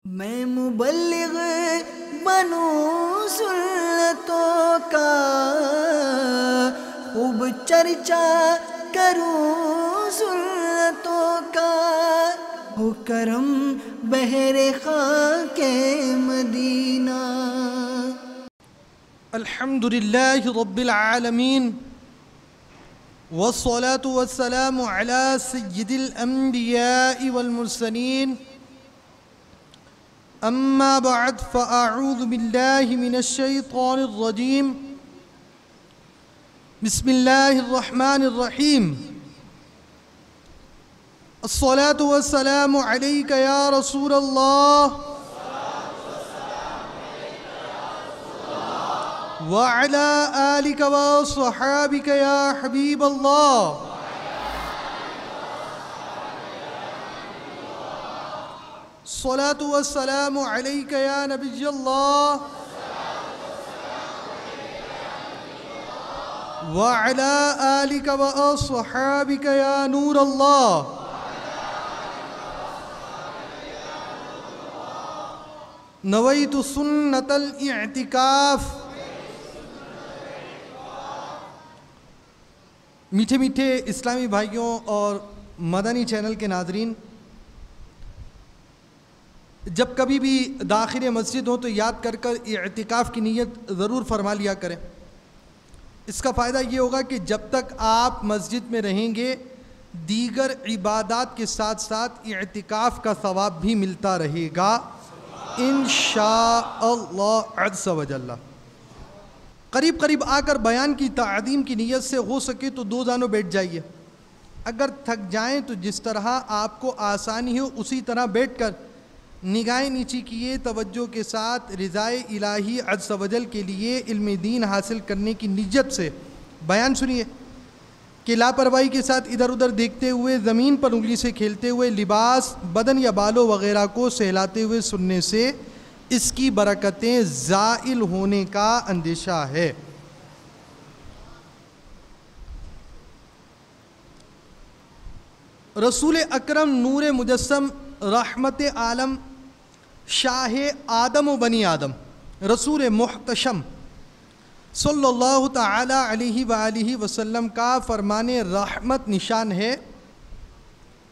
میں مبلغ بنوں سنتوں کا، خوب چرچا کروں سنتوں کا، ہو کرم بحر خاک مدینہ۔ الحمد للہ رب العالمین، والصلاة والسلام على سید الانبیاء والمرسلین، اما بعد فاعوذ باللہ من الشیطان الرجیم، بسم اللہ الرحمن الرحیم۔ الصلاة والسلام علیک یا رسول اللہ، وعلى آلك وصحابك يا حبيب الله۔ الصلاة والسلام عليك يا نبي الله، وعلى آلك وصحابك يا نور الله۔ نويت سنة الاعتكاف۔ میٹھے میٹھے اسلامی بھائیوں اور مدنی چینل کے ناظرین، جب کبھی بھی داخل مسجد ہو تو یاد کر اعتکاف کی نیت ضرور فرما لیا کریں۔ اس کا فائدہ یہ ہوگا کہ جب تک آپ مسجد میں رہیں گے دیگر عبادات کے ساتھ ساتھ اعتکاف کا ثواب بھی ملتا رہے گا انشاءاللہ عز و جل۔ قریب قریب آ کر بیان کی تعظیم کی نیت سے ہو سکے تو دو زانوں بیٹھ جائیے۔ اگر تھک جائیں تو جس طرح آپ کو آسانی ہو اسی طرح بیٹھ کر نگاہیں نیچی کیے توجہ کے ساتھ رضائے الہی عز و جل کے لیے علم دین حاصل کرنے کی نیت سے بیان سنیے کہ لاپرواہی کے ساتھ ادھر ادھر دیکھتے ہوئے، زمین پر انگلی سے کھیلتے ہوئے، لباس، بدن یا بالوں وغیرہ کو سہلاتے ہوئے سننے سے اس کی برکتیں زائل ہونے کا اندیشہ ہے۔ رسول اکرم نور مجسم رحمت عالم شاہ آدم و بنی آدم رسول محتشم صلی اللہ تعالی علیہ وآلہ وسلم کا فرمان رحمت نشان ہے،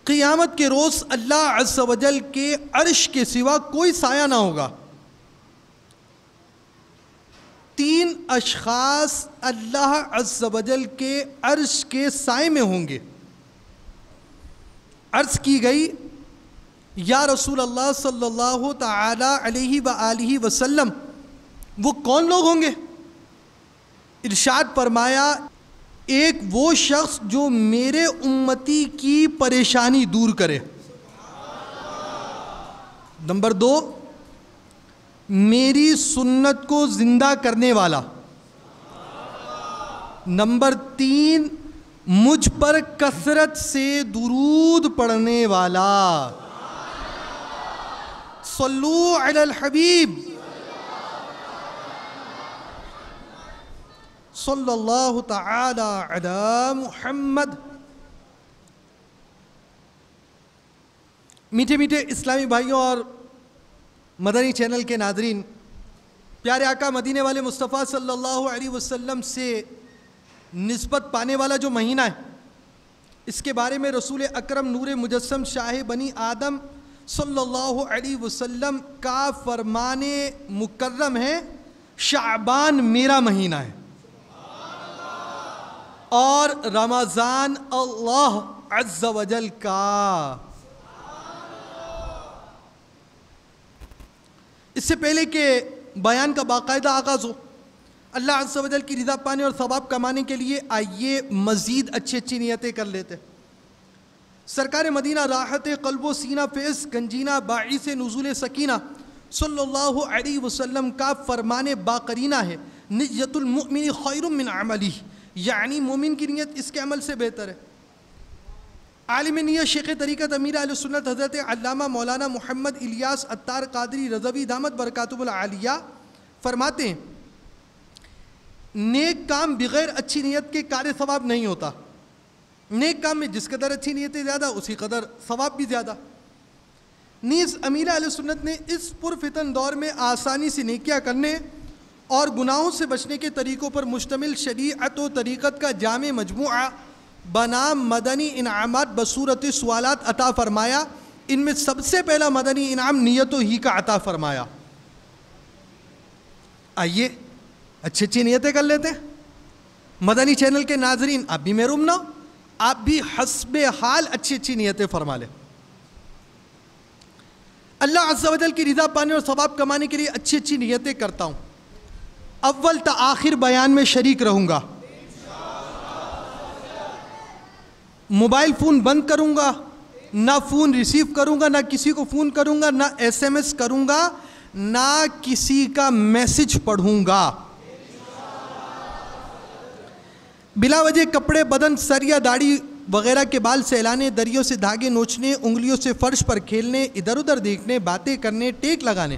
قیامت کے روز اللہ عز و جل کے عرش کے سوا کوئی سایہ نہ ہوگا۔ تین اشخاص اللہ عز و جل کے عرش کے سائے میں ہوں گے۔ عرض کی گئی یا رسول اللہ صلی اللہ تعالی علیہ وآلہ وسلم وہ کون لوگ ہوں گے؟ ارشاد فرمایا ایک وہ شخص جو میرے امتی کی پریشانی دور کرے، نمبر دو میری سنت کو زندہ کرنے والا، نمبر تین مجھ پر کثرت سے درود پڑھنے والا۔ صلو علی الحبیب صلی اللہ تعالی علی محمد۔ میٹھے میٹھے اسلامی بھائیوں اور مدنی چینل کے ناظرین، پیارے آقا مدینے والے مصطفیٰ صلی اللہ علیہ وسلم سے نسبت پانے والا جو مہینہ ہے، اس کے بارے میں رسول اکرم نور مجسم شاہ بنی آدم صلی اللہ علیہ وسلم کا فرمان مکرم ہے، شعبان میرا مہینہ ہے اور رمضان اللہ عز و جل کا۔ اس سے پہلے کہ بیان کا باقاعدہ آغاز ہو، اللہ عز و جل کی رضا پانے اور ثواب کمانے کے لیے آئیے مزید اچھی نیتیں کر لیتے۔ سرکار مدینہ راحت قلب و سینہ فیض گنجینہ باعث نزول سکینہ صلی اللہ علیہ وسلم کا فرمان باقرینہ ہے، نیت المؤمن خیر من عملہ، یعنی مومن کی نیت اس کے عمل سے بہتر ہے۔ عالم نیت شیخ طریقت امیر اہل سنت حضرت علامہ مولانا محمد الیاس عطار قادری رضوی دامت برکاتہ العالیہ فرماتے ہیں نیک کام بغیر اچھی نیت کے کار ثواب نہیں ہوتا۔ نیک کام میں جس قدر اچھی نیتیں زیادہ اسی قدر ثواب بھی زیادہ۔ نیز امیر اہل سنت نے اس پرفتن دور میں آسانی سے نیکیاں کرنے اور گناہوں سے بچنے کے طریقوں پر مشتمل شریعت و طریقت کا جامع مجموعہ بنام مدنی انعامات بصورت سوالات عطا فرمایا۔ ان میں سب سے پہلا مدنی انعام نیتوں ہی کا عطا فرمایا۔ آئیے اچھی اچھی نیتیں کر لیتے ہیں۔ مدنی چینل کے ناظرین، آپ بھی محروم نہ ہو، آپ بھی حسب حال اچھی اچھی نیتیں فرما لیں۔ اللہ عز و جل کی رضا پانے اور ثواب کمانے کے لیے اچھی اچھی نیتیں کرتا ہوں۔ اول تا آخر بیان میں شریک رہوں گا، موبائل فون بند کروں گا، نہ فون ریسیو کروں گا، نہ کسی کو فون کروں گا، نہ ایس ایم ایس کروں گا، نہ کسی کا میسج پڑھوں گا۔ بلا وجہ کپڑے بدن، سر یا داڑھی وغیرہ کے بال سہلانے، دریوں سے دھاگے نوچنے، انگلیوں سے فرش پر کھیلنے، ادھر ادھر دیکھنے، باتیں کرنے، ٹیک لگانے،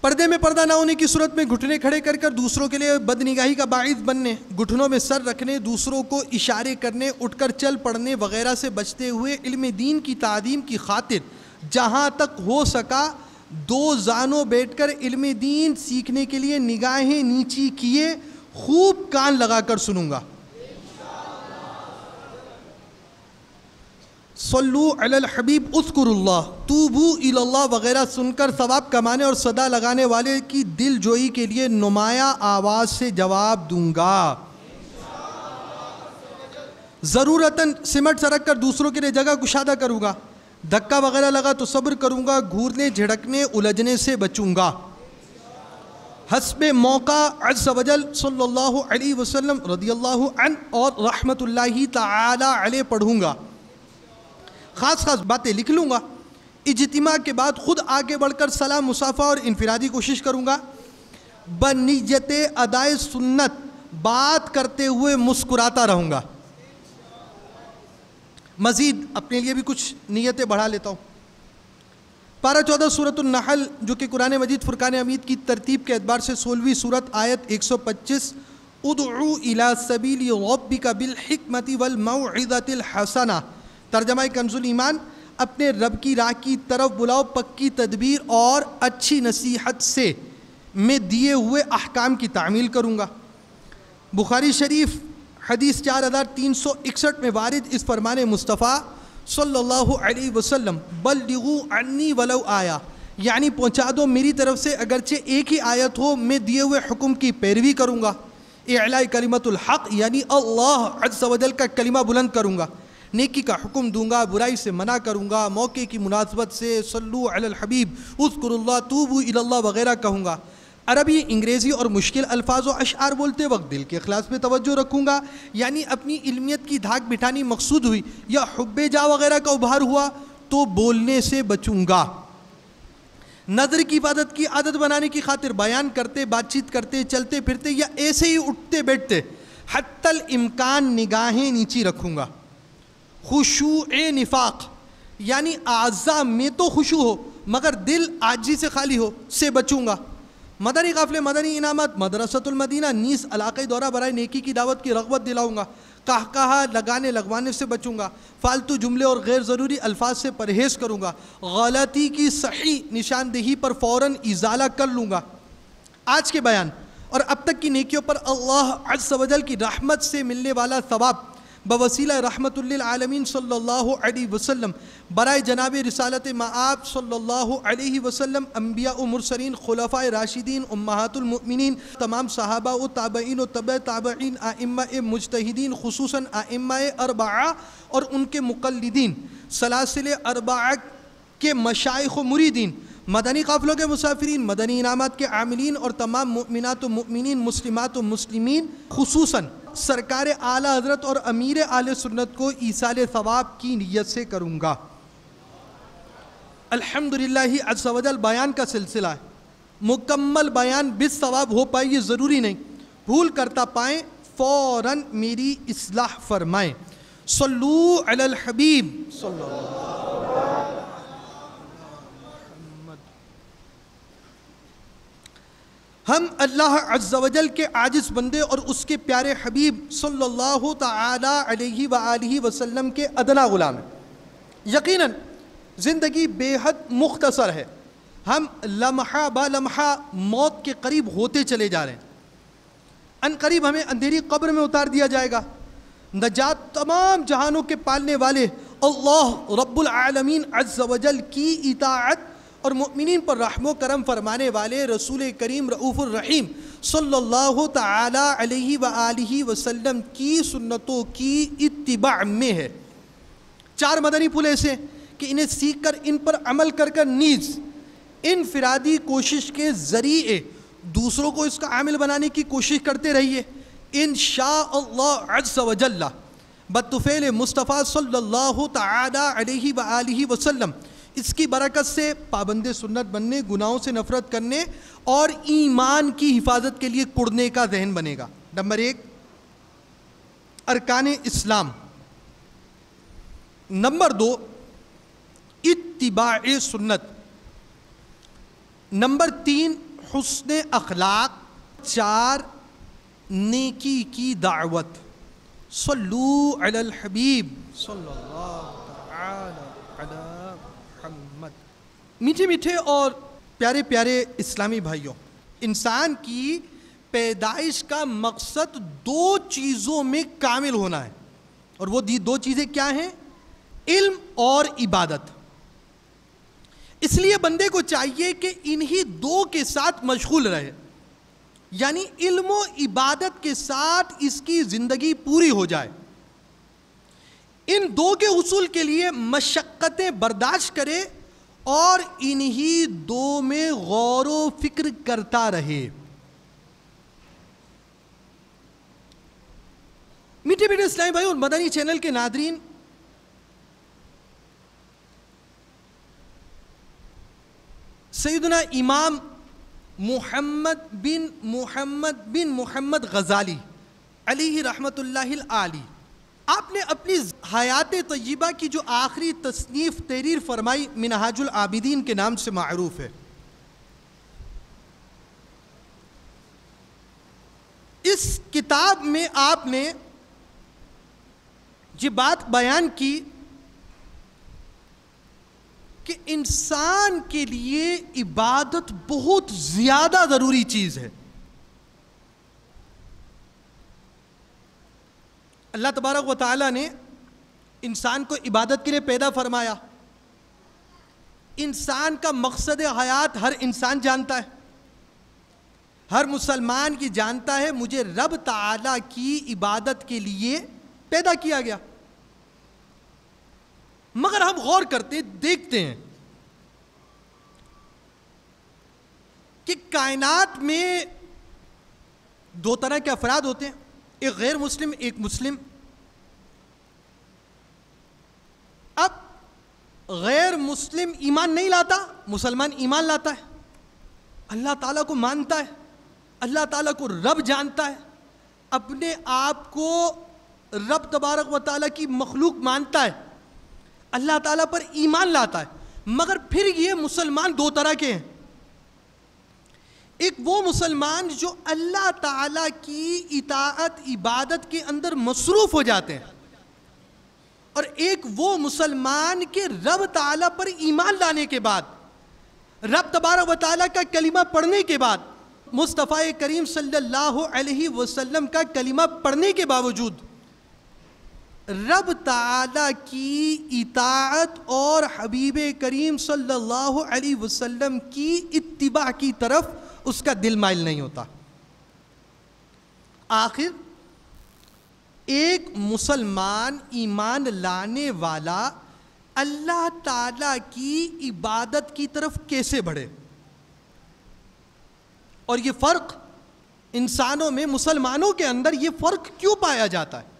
پردے میں پردہ نہ ہونے کی صورت میں گھٹنے کھڑے کر کر دوسروں کے لیے بدنگاہی کا باعث بننے، گھٹنوں میں سر رکھنے، دوسروں کو اشارے کرنے، اٹھ کر چل پڑنے وغیرہ سے بچتے ہوئے علم دین کی تعظیم کی خاطر جہاں تک ہو سکا دو زانوں بیٹھ کر علم دین سیکھنے کے لیے نگاہیں نیچی کیے خوب کان لگا کر سنوں گا۔ صلو علی الحبیب اذکر اللہ توبو الی اللہ وغیرہ سن کر ثواب کمانے اور صدا لگانے والے کی دل جوئی کے لیے نمایاں آواز سے جواب دوں گا۔ ضرورتاً سمٹ سرک کر دوسروں کے لیے جگہ کشادہ کروں گا، دھکا وغیرہ لگا تو صبر کروں گا، گھورنے جھڑکنے الجھنے سے بچوں گا۔ حسب موقع عز و جل صلی اللہ علیہ وسلم رضی اللہ عنہ اور رحمت اللہ تعالی علیہ پڑھوں گا، خاص خاص باتیں لکھ لوں گا۔ اجتماع کے بعد خود آگے بڑھ کر سلام مصافحہ اور انفرادی کوشش کروں گا۔ بنیت ادائے سنت بات کرتے ہوئے مسکراتا رہوں گا۔ مزید اپنے لیے بھی کچھ نیتیں بڑھا لیتا ہوں۔ پارہ 14 سورۃ النحل جو کہ قرآن مجید فرقان حمید کی ترتیب کے اعتبار سے 16ویں سورت آیت 125، ادعو الی سبیل ربک بالحکمۃ والموعظۃ الحسنہ، ترجمہ کنز الایمان، اپنے رب کی راہ کی طرف بلاؤ پکی تدبیر اور اچھی نصیحت سے، میں دیے ہوئے احکام کی تعمیل کروں گا۔ بخاری شریف حدیث 4361 میں وارد اس فرمان مصطفیٰ صلی اللہ علیہ وسلم، بلغوا عنی ولو آیا، یعنی پہنچا دو میری طرف سے اگرچہ ایک ہی آیت ہو، میں دیے ہوئے حکم کی پیروی کروں گا۔ اعلاء کلمت الحق، یعنی اللہ عز و جل کا کلمہ بلند کروں گا، نیکی کا حکم دوں گا، برائی سے منع کروں گا، موقع کی مناسبت سے صلو علی الحبیب اذکر اللہ توبو الی اللہ وغیرہ کہوں گا۔ عربی، انگریزی اور مشکل الفاظ و اشعار بولتے وقت دل کے اخلاص پہ توجہ رکھوں گا، یعنی اپنی علمیت کی دھاک بٹھانی مقصود ہوئی یا حب جا وغیرہ کا ابھار ہوا تو بولنے سے بچوں گا۔ نظر کی حفاظت کی عادت بنانے کی خاطر بیان کرتے، بات چیت کرتے، چلتے پھرتے یا ایسے ہی اٹھتے بیٹھتے حتی الامکان نگاہیں نیچی رکھوں گا۔ خشوع نفاق، یعنی اعضاء میں تو خشوع ہو مگر دل عاجزی سے خالی ہو سے بچوں گا۔ مدنی قافلے، مدنی انعامات، مدرسۃ المدینہ نیز علاقۂ دورہ برائے نیکی کی دعوت کی رغبت دلاؤں گا۔ کہا لگانے لگوانے سے بچوں گا، فالتو جملے اور غیر ضروری الفاظ سے پرہیز کروں گا، غلطی کی صحیح نشاندہی پر فوراً ازالہ کر لوں گا۔ آج کے بیان اور اب تک کی نیکیوں پر اللہ عز و جل کی رحمت سے ملنے والا ثواب بوسیلہ رحمت للعالمین صلی اللہ علیہ وسلم، برائے جناب رسالت مآب صلی اللہ علیہ وسلم، انبیاء و مرسلین، خلفاء راشدین، امہات المؤمنین، تمام صحابہ و تابعین و تبع تابعین، ائمہ مجتہدین خصوصاً ائمہ اربعہ اور ان کے مقلدین، سلاسل اربعہ کے مشائخ و مریدین، مدنی قافلوں کے مسافرین، مدنی انعامات کے عاملین اور تمام مؤمنات و مؤمنین، مسلمات و مسلمین، خصوصاً سرکار اعلیٰ حضرت اور امیر اہل سنت کو ایصال ثواب کی نیت سے کروں گا۔ الحمدللہ عز و جل بیان کا سلسلہ ہے، مکمل بیان بالثواب ہو پائے یہ ضروری نہیں، بھول کرتا پائیں فوراً میری اصلاح فرمائیں۔ صلو علی الحبیب صلی اللہ ہم اللہ عز و جل کے عاجز بندے اور اس کے پیارے حبیب صلی اللہ تعالی علیہ وآلہ وسلم کے ادنا غلام ہیں۔ یقیناً زندگی بے حد مختصر ہے، ہم لمحہ با لمحہ موت کے قریب ہوتے چلے جا رہے ہیں۔ ان قریب ہمیں اندھیری قبر میں اتار دیا جائے گا۔ نجات تمام جہانوں کے پالنے والے اللہ رب العالمین عز و جل کی اطاعت اور مؤمنین پر رحم و کرم فرمانے والے رسول کریم رؤوف الرحیم صلی اللہ تعالی علیہ وآلہ وسلم کی سنتوں کی اتباع میں ہے۔ 4 مدنی پھول ایسے کہ انہیں سیکھ کر ان پر عمل کر کر نیز انفرادی کوشش کے ذریعے دوسروں کو اس کا عامل بنانے کی کوشش کرتے رہیے۔ انشاءاللہ عز و جل بطفیل مصطفیٰ صلی اللہ تعالی علیہ وآلہ وسلم اس کی برکت سے پابند سنت بننے، گناہوں سے نفرت کرنے اور ایمان کی حفاظت کے لیے کڑنے کا ذہن بنے گا۔ نمبر 1 ارکان اسلام، نمبر 2 اتباع سنت، نمبر 3 حسن اخلاق، 4 نیکی کی دعوت۔ صلو علی الحبیب صلی اللہ تعالی علی محمد۔ میٹھے میٹھے اور پیارے پیارے اسلامی بھائیوں، انسان کی پیدائش کا مقصد 2 چیزوں میں کامل ہونا ہے، اور وہ 2 چیزیں کیا ہیں؟ علم اور عبادت۔ اس لیے بندے کو چاہیے کہ انہی 2 کے ساتھ مشغول رہے، یعنی علم و عبادت کے ساتھ اس کی زندگی پوری ہو جائے۔ ان 2 کے حصول کے لیے مشقتیں برداشت کرے اور انہی 2 میں غور و فکر کرتا رہے۔ میٹھے میٹھے اسلامی بھائی اور مدنی چینل کے ناظرین، سیدنا امام محمد بن محمد غزالی علیہ رحمت اللہ العالی، آپ نے اپنی حیات طیبہ کی جو آخری تصنیف تحریر فرمائی منہاج العابدین کے نام سے معروف ہے، اس کتاب میں آپ نے یہ بات بیان کی کہ انسان کے لیے عبادت بہت زیادہ ضروری چیز ہے۔ اللہ تبارک و تعالیٰ نے انسان کو عبادت کے لیے پیدا فرمایا۔ انسان کا مقصد حیات ہر انسان جانتا ہے، ہر مسلمان کی جانتا ہے مجھے رب تعالیٰ کی عبادت کے لیے پیدا کیا گیا۔ مگر ہم غور کرتے دیکھتے ہیں کہ کائنات میں 2 طرح کے افراد ہوتے ہیں، ایک غیر مسلم، ایک مسلم۔ اب غیر مسلم ایمان نہیں لاتا، مسلمان ایمان لاتا ہے، اللہ تعالیٰ کو مانتا ہے، اللہ تعالیٰ کو رب جانتا ہے، اپنے آپ کو رب تبارک و تعالیٰ کی مخلوق مانتا ہے، اللہ تعالیٰ پر ایمان لاتا ہے۔ مگر پھر یہ مسلمان 2 طرح کے ہیں، ایک وہ مسلمان جو اللہ تعالیٰ کی اطاعت عبادت کے اندر مصروف ہو جاتے ہیں، اور ایک وہ مسلمان کے رب تعالیٰ پر ایمان لانے کے بعد، رب تبارک و تعالیٰ کا کلمہ پڑھنے کے بعد، مصطفیٰ کریم صلی اللہ علیہ وسلم کا کلمہ پڑھنے کے باوجود رب تعالیٰ کی اطاعت اور حبیب کریم صلی اللہ علیہ وسلم کی اتباع کی طرف اس کا دل مائل نہیں ہوتا۔ آخر ایک مسلمان ایمان لانے والا اللہ تعالیٰ کی عبادت کی طرف کیسے بڑھے؟ اور یہ فرق انسانوں میں، مسلمانوں کے اندر یہ فرق کیوں پایا جاتا ہے؟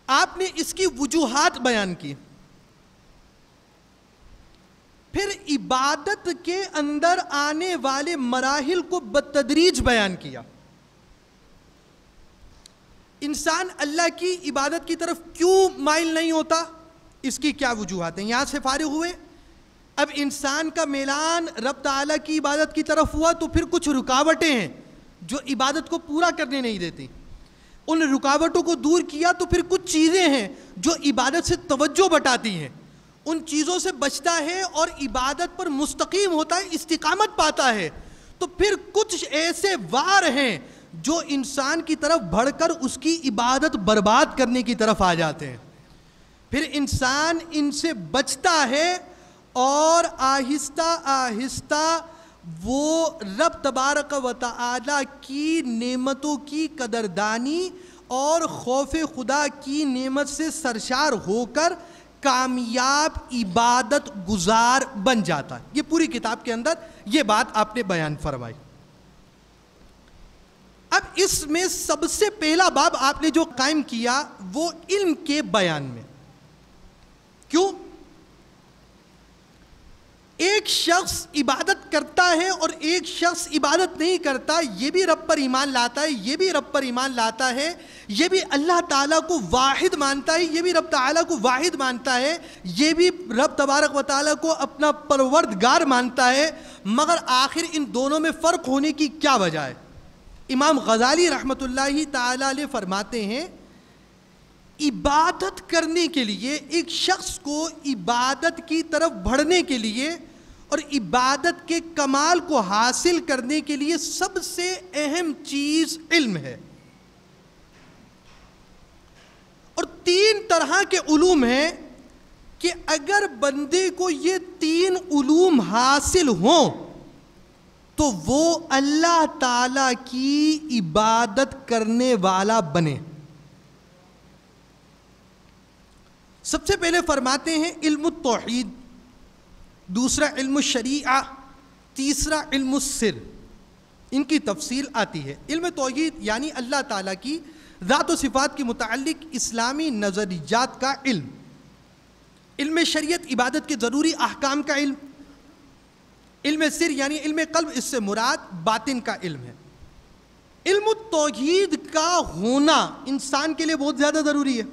آپ نے اس کی وجوہات بیان کی، پھر عبادت کے اندر آنے والے مراحل کو بتدریج بیان کیا۔ انسان اللہ کی عبادت کی طرف کیوں مائل نہیں ہوتا، اس کی کیا وجوہات ہیں؟ یہاں سے فارغ ہوئے، اب انسان کا میلان رب تعالیٰ کی عبادت کی طرف ہوا تو پھر کچھ رکاوٹیں ہیں جو عبادت کو پورا کرنے نہیں دیتی۔ ان رکاوٹوں کو دور کیا تو پھر کچھ چیزیں ہیں جو عبادت سے توجہ بٹاتی ہیں، ان چیزوں سے بچتا ہے اور عبادت پر مستقیم ہوتا ہے، استقامت پاتا ہے. تو پھر کچھ ایسے وار ہیں جو انسان کی طرف بڑھ کر اس کی عبادت برباد کرنے کی طرف آ جاتے ہیں. پھر انسان ان سے بچتا ہے اور آہستہ آہستہ وہ رب تبارک و تعالی کی نعمتوں کی قدردانی اور خوف خدا کی نعمت سے سرشار ہو کر کامیاب عبادت گزار بن جاتا ہے. یہ پوری کتاب کے اندر یہ بات آپ نے بیان فرمائی. اب اس میں سب سے پہلا باب آپ نے جو قائم کیا وہ علم کے بیان میں. کیوں؟ ایک شخص عبادت کرتا ہے اور ایک شخص عبادت نہیں کرتا، یہ بھی رب پر ایمان لاتا ہے، یہ بھی رب پر ایمان لاتا ہے، یہ بھی اللہ تعالیٰ کو واحد مانتا ہے، یہ بھی رب تعالیٰ کو واحد مانتا ہے، یہ بھی رب تبارک و تعالیٰ کو اپنا پروردگار مانتا ہے، مگر آخر ان دونوں میں فرق ہونے کی کیا وجہ ہے؟ امام غزالی رحمۃ اللہ تعالیٰ علیہ فرماتے ہیں عبادت کرنے کے لیے، ایک شخص کو عبادت کی طرف بڑھنے کے لیے اور عبادت کے کمال کو حاصل کرنے کے لیے سب سے اہم چیز علم ہے. اور 3 طرح کے علوم ہیں کہ اگر بندے کو یہ 3 علوم حاصل ہوں تو وہ اللہ تعالی کی عبادت کرنے والا بنے. سب سے پہلے فرماتے ہیں علم التوحید، دوسرا علم الشریعہ، تیسرا علم السر. ان کی تفصیل آتی ہے. علم توحید یعنی اللہ تعالیٰ کی ذات و صفات کے متعلق اسلامی نظریات کا علم. علم شریعت عبادت کے ضروری احکام کا علم. علم سر یعنی علم قلب، اس سے مراد باطن کا علم ہے. علم التوحید کا ہونا انسان کے لیے بہت زیادہ ضروری ہے،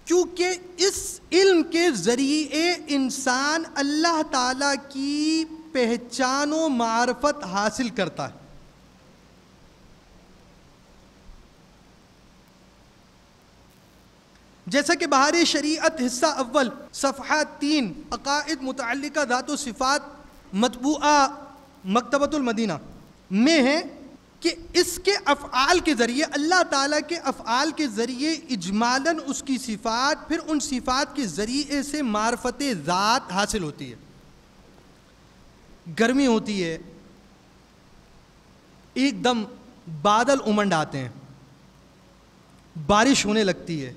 کیونکہ اس علم کے ذریعے انسان اللہ تعالیٰ کی پہچان و معرفت حاصل کرتا ہے. جیسا کہ بہار شریعت حصہ اول صفحہ 3 عقائد متعلقہ ذات و صفات مطبوعہ مکتبۃ المدینہ میں ہے کہ اس کے افعال کے ذریعے، اللہ تعالیٰ کے افعال کے ذریعے اجمالاً اس کی صفات، پھر ان صفات کے ذریعے سے معرفت ذات حاصل ہوتی ہے. گرمی ہوتی ہے، ایک دم بادل امنڈ آتے ہیں، بارش ہونے لگتی ہے.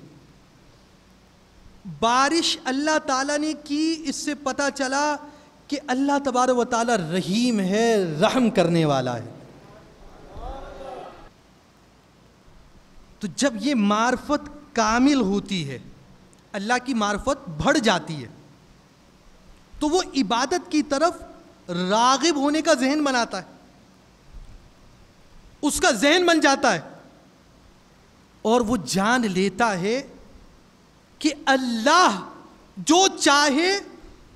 بارش اللہ تعالیٰ نے کی، اس سے پتہ چلا کہ اللہ تبارک و تعالیٰ رحیم ہے، رحم کرنے والا ہے. تو جب یہ معرفت کامل ہوتی ہے، اللہ کی معرفت بڑھ جاتی ہے، تو وہ عبادت کی طرف راغب ہونے کا ذہن بناتا ہے، اس کا ذہن بن جاتا ہے، اور وہ جان لیتا ہے کہ اللہ جو چاہے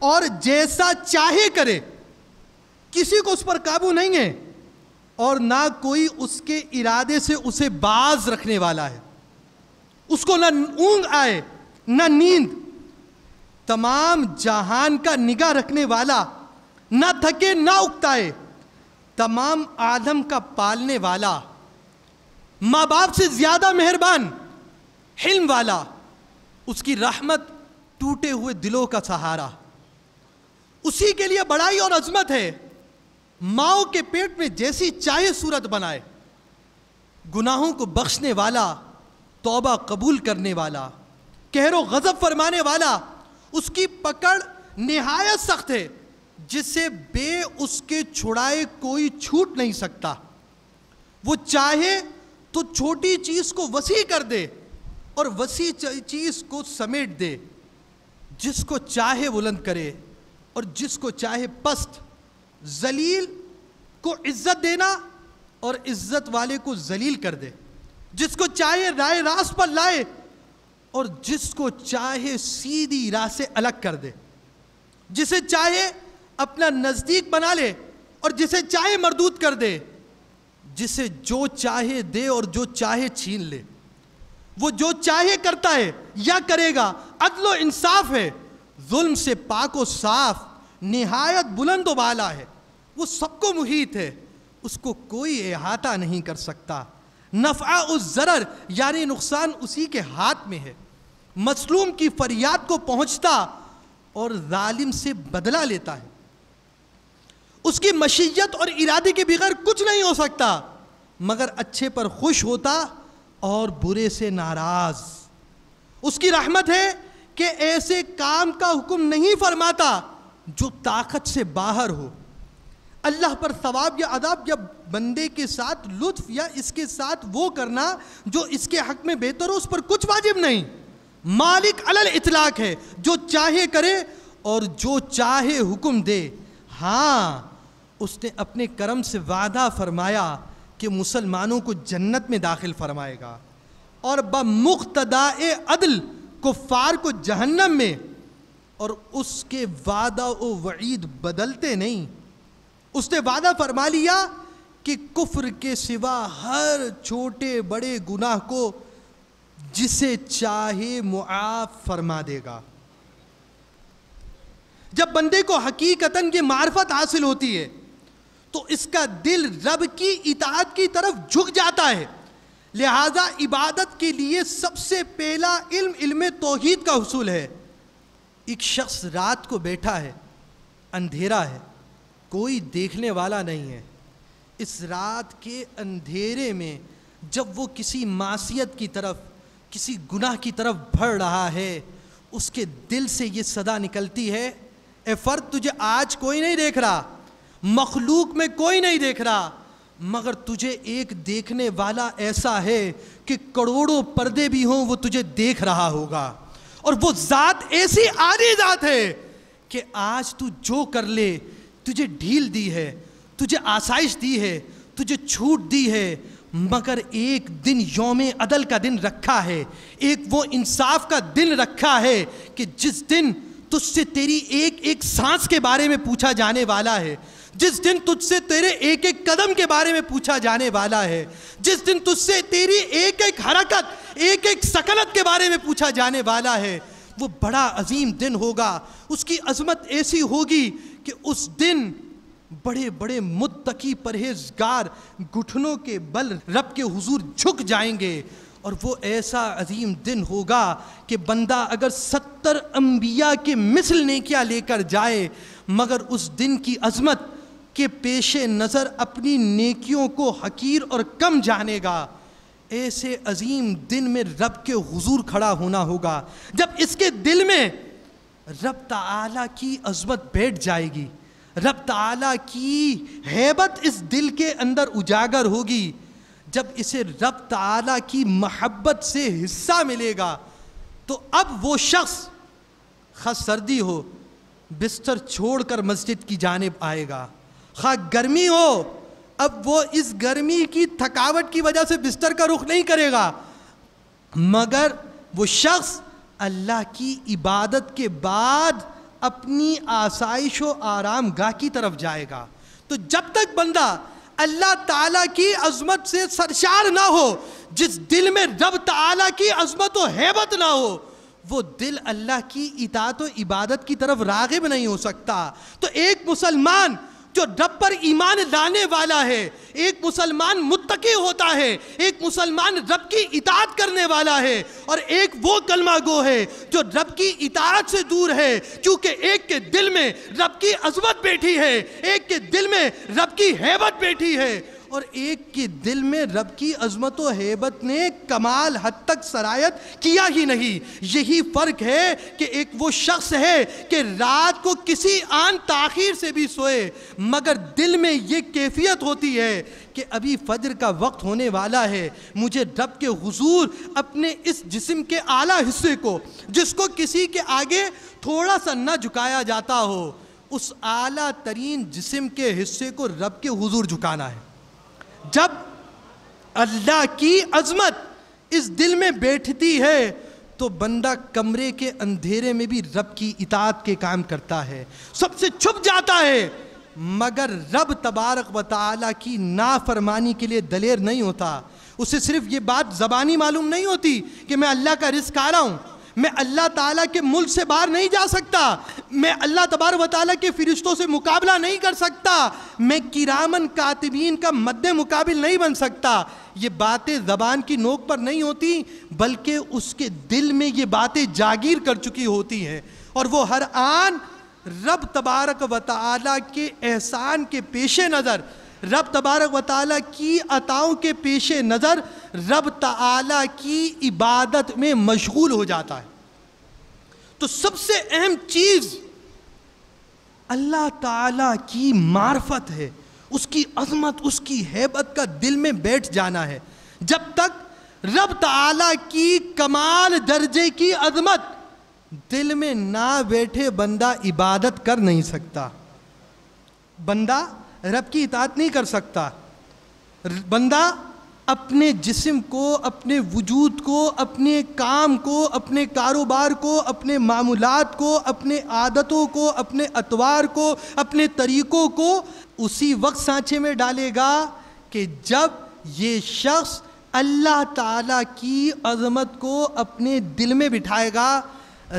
اور جیسا چاہے کرے، کسی کو اس پر قابو نہیں ہے، اور نہ کوئی اس کے ارادے سے اسے باز رکھنے والا ہے. اس کو نہ اونگ آئے نہ نیند. تمام جہان کا نگاہ رکھنے والا، نہ تھکے نہ اکتائے، تمام عالم کا پالنے والا، ماں باپ سے زیادہ مہربان، حلم والا، اس کی رحمت ٹوٹے ہوئے دلوں کا سہارا. اسی کے لیے بڑائی اور عظمت ہے. ماؤں کے پیٹ میں جیسی چاہے صورت بنائے، گناہوں کو بخشنے والا، توبہ قبول کرنے والا، قہر و غضب فرمانے والا. اس کی پکڑ نہایت سخت ہے، جسے بے اس کے چھڑائے کوئی چھوٹ نہیں سکتا. وہ چاہے تو چھوٹی چیز کو وسیع کر دے اور وسیع چیز کو سمیٹ دے. جس کو چاہے بلند کرے اور جس کو چاہے پست. ذلیل کو عزت دینا اور عزت والے کو ذلیل کر دے. جس کو چاہے رائے راست پر لائے اور جس کو چاہے سیدھی راہ سے الگ کر دے. جسے چاہے اپنا نزدیک بنا لے اور جسے چاہے مردود کر دے. جسے جو چاہے دے اور جو چاہے چھین لے. وہ جو چاہے کرتا ہے یا کرے گا. عدل و انصاف ہے, ظلم سے پاک و صاف, نہایت بلند و بالا ہے. وہ سب کو محیط ہے, اس کو کوئی احاطہ نہیں کر سکتا. نفع و ضرر یعنی نقصان اسی کے ہاتھ میں ہے. مظلوم کی فریاد کو پہنچتا اور ظالم سے بدلہ لیتا ہے. اس کی مشیت اور ارادے کے بغیر کچھ نہیں ہو سکتا, مگر اچھے پر خوش ہوتا اور برے سے ناراض. اس کی رحمت ہے کہ ایسے کام کا حکم نہیں فرماتا جو طاقت سے باہر ہو. اللہ پر ثواب یا عذاب یا بندے کے ساتھ لطف یا اس کے ساتھ وہ کرنا جو اس کے حق میں بہتر ہو, اس پر کچھ واجب نہیں. مالک علی الاطلاق ہے, جو چاہے کرے اور جو چاہے حکم دے. ہاں, اس نے اپنے کرم سے وعدہ فرمایا کہ مسلمانوں کو جنت میں داخل فرمائے گا اور بمقتضائے عدل کفار کو جہنم میں, اور اس کے وعدہ و وعید بدلتے نہیں. اس نے وعدہ فرما لیا کہ کفر کے سوا ہر چھوٹے بڑے گناہ کو جسے چاہے معاف فرما دے گا. جب بندے کو حقیقتاً یہ معرفت حاصل ہوتی ہے تو اس کا دل رب کی اطاعت کی طرف جھک جاتا ہے. لہذا عبادت کے لیے سب سے پہلا علم توحید کا حصول ہے. ایک شخص رات کو بیٹھا ہے, اندھیرا ہے, کوئی دیکھنے والا نہیں ہے. اس رات کے اندھیرے میں جب وہ کسی معصیت کی طرف, کسی گناہ کی طرف بڑھ رہا ہے, اس کے دل سے یہ صدا نکلتی ہے, اے فرد تجھے آج کوئی نہیں دیکھ رہا, مخلوق میں کوئی نہیں دیکھ رہا, مگر تجھے ایک دیکھنے والا ایسا ہے کہ کروڑوں پردے بھی ہوں وہ تجھے دیکھ رہا ہوگا. اور وہ ذات ایسی عالی ذات ہے کہ آج تو جو کر لے, تجھے ڈھیل دی ہے, تجھے آسائش دی ہے, تجھے چھوٹ دی ہے, مگر ایک دن یوم عدل کا دن رکھا ہے, ایک وہ انصاف کا دن رکھا ہے کہ جس دن تجھ سے تیری ایک ایک سانس کے بارے میں پوچھا جانے والا ہے, جس دن تجھ سے تیرے ایک ایک قدم کے بارے میں پوچھا جانے والا ہے, جس دن تجھ سے تیری ایک ایک حرکت, ایک ایک سکنت کے بارے میں پوچھا جانے والا ہے. وہ بڑا عظیم دن ہوگا, اس کی عظمت ایسی ہوگی کہ اس دن بڑے بڑے متقی پرہیزگار گھٹنوں کے بل رب کے حضور جھک جائیں گے. اور وہ ایسا عظیم دن ہوگا کہ بندہ اگر 70 انبیاء کے مثل نیکیاں لے کر جائے, مگر اس دن کی عظمت کے پیش نظر اپنی نیکیوں کو حقیر اور کم جانے گا. ایسے عظیم دن میں رب کے حضور کھڑا ہونا ہوگا جب اس کے دل میں رب تعالیٰ کی عظمت بیٹھ جائے گی, رب تعالیٰ کی ہیبت اس دل کے اندر اجاگر ہوگی. جب اسے رب تعالیٰ کی محبت سے حصہ ملے گا تو اب وہ شخص خواہ سردی ہو بستر چھوڑ کر مسجد کی جانب آئے گا, خواہ گرمی ہو اب وہ اس گرمی کی تھکاوٹ کی وجہ سے بستر کا رخ نہیں کرے گا, مگر وہ شخص اللہ کی عبادت کے بعد اپنی آسائش و آرام گاہ کی طرف جائے گا. تو جب تک بندہ اللہ تعالیٰ کی عظمت سے سرشار نہ ہو, جس دل میں رب تعالیٰ کی عظمت و ہیبت نہ ہو, وہ دل اللہ کی اطاعت و عبادت کی طرف راغب نہیں ہو سکتا. تو ایک مسلمان جو رب پر ایمان لانے والا ہے, ایک مسلمان متقی ہوتا ہے, ایک مسلمان رب کی اطاعت کرنے والا ہے, اور ایک وہ کلمہ گو ہے جو رب کی اطاعت سے دور ہے, کیونکہ ایک کے دل میں رب کی عظمت بیٹھی ہے, ایک کے دل میں رب کی ہیبت بیٹھی ہے, اور ایک کے دل میں رب کی عظمت و ہیبت نے کمال حد تک سرایت کیا ہی نہیں. یہی فرق ہے کہ ایک وہ شخص ہے کہ رات کو کسی آن تاخیر سے بھی سوئے, مگر دل میں یہ کیفیت ہوتی ہے کہ ابھی فجر کا وقت ہونے والا ہے, مجھے رب کے حضور اپنے اس جسم کے اعلیٰ حصے کو, جس کو کسی کے آگے تھوڑا سا نہ جھکایا جاتا ہو, اس اعلیٰ ترین جسم کے حصے کو رب کے حضور جھکانا ہے. جب اللہ کی عظمت اس دل میں بیٹھتی ہے تو بندہ کمرے کے اندھیرے میں بھی رب کی اطاعت کے کام کرتا ہے, سب سے چھپ جاتا ہے, مگر رب تبارک و تعالیٰ کی نافرمانی کے لیے دلیر نہیں ہوتا. اسے صرف یہ بات زبانی معلوم نہیں ہوتی کہ میں اللہ کا رزق آ رہا ہوں, میں اللہ تعالیٰ کے ملک سے باہر نہیں جا سکتا, میں اللہ تبارک و تعالیٰ کے فرشتوں سے مقابلہ نہیں کر سکتا, میں کرامن کاتبین کا مد مقابل نہیں بن سکتا. یہ باتیں زبان کی نوک پر نہیں ہوتی, بلکہ اس کے دل میں یہ باتیں جاگیر کر چکی ہوتی ہیں, اور وہ ہر آن رب تبارک و تعالیٰ کے احسان کے پیش نظر, رب تبارک و تعالیٰ کی عطاؤں کے پیش نظر رب تعالیٰ کی عبادت میں مشغول ہو جاتا ہے. تو سب سے اہم چیز اللہ تعالیٰ کی معرفت ہے, اس کی عظمت, اس کی ہیبت کا دل میں بیٹھ جانا ہے. جب تک رب تعالیٰ کی کمال درجے کی عظمت دل میں نہ بیٹھے بندہ عبادت کر نہیں سکتا, بندہ رب کی اطاعت نہیں کر سکتا. بندہ اپنے جسم کو, اپنے وجود کو, اپنے کام کو, اپنے کاروبار کو, اپنے معمولات کو, اپنے عادتوں کو, اپنے اطوار کو, اپنے طریقوں کو اسی وقت سانچے میں ڈالے گا کہ جب یہ شخص اللہ تعالیٰ کی عظمت کو اپنے دل میں بٹھائے گا.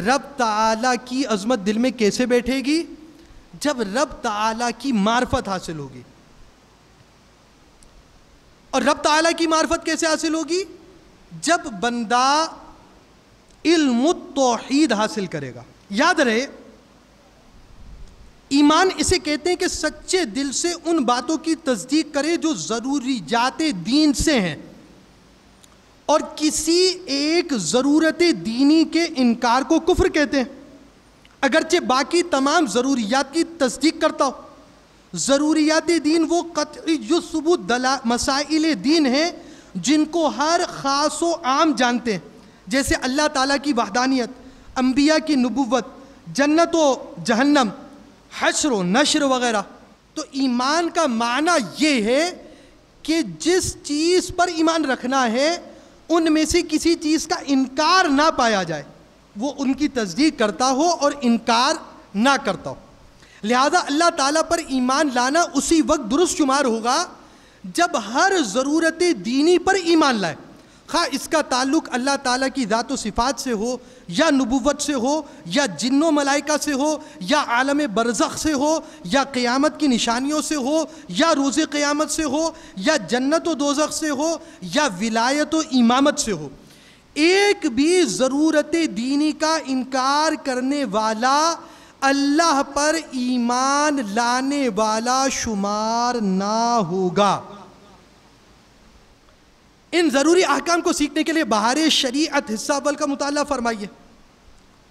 رب تعالیٰ کی عظمت دل میں کیسے بیٹھے گی؟ جب رب تعالیٰ کی معرفت حاصل ہوگی. اور رب تعالیٰ کی معرفت کیسے حاصل ہوگی؟ جب بندہ علم التوحید حاصل کرے گا. یاد رہے, ایمان اسے کہتے ہیں کہ سچے دل سے ان باتوں کی تصدیق کرے جو ضروریات دین سے ہیں, اور کسی ایک ضرورت دینی کے انکار کو کفر کہتے ہیں, اگرچہ باقی تمام ضروریات کی تصدیق کرتا ہو. ضروریات دین وہ قطعی جو ثبوت مسائل دین ہیں جن کو ہر خاص و عام جانتے ہیں, جیسے اللہ تعالیٰ کی وحدانیت, انبیاء کی نبوت, جنت و جہنم, حشر و نشر وغیرہ. تو ایمان کا معنی یہ ہے کہ جس چیز پر ایمان رکھنا ہے ان میں سے کسی چیز کا انکار نہ پایا جائے, وہ ان کی تصدیق کرتا ہو اور انکار نہ کرتا ہو. لہذا اللہ تعالیٰ پر ایمان لانا اسی وقت درست شمار ہوگا جب ہر ضرورت دینی پر ایمان لائے, خواہ اس کا تعلق اللہ تعالیٰ کی ذات و صفات سے ہو, یا نبوت سے ہو, یا جن و ملائکہ سے ہو, یا عالم برزخ سے ہو, یا قیامت کی نشانیوں سے ہو, یا روز قیامت سے ہو, یا جنت و دوزخ سے ہو, یا ولایت و امامت سے ہو. ایک بھی ضرورت دینی کا انکار کرنے والا اللہ پر ایمان لانے والا شمار نہ ہوگا. ان ضروری احکام کو سیکھنے کے لیے بہار شریعت حصہ اول کا مطالعہ فرمائیے.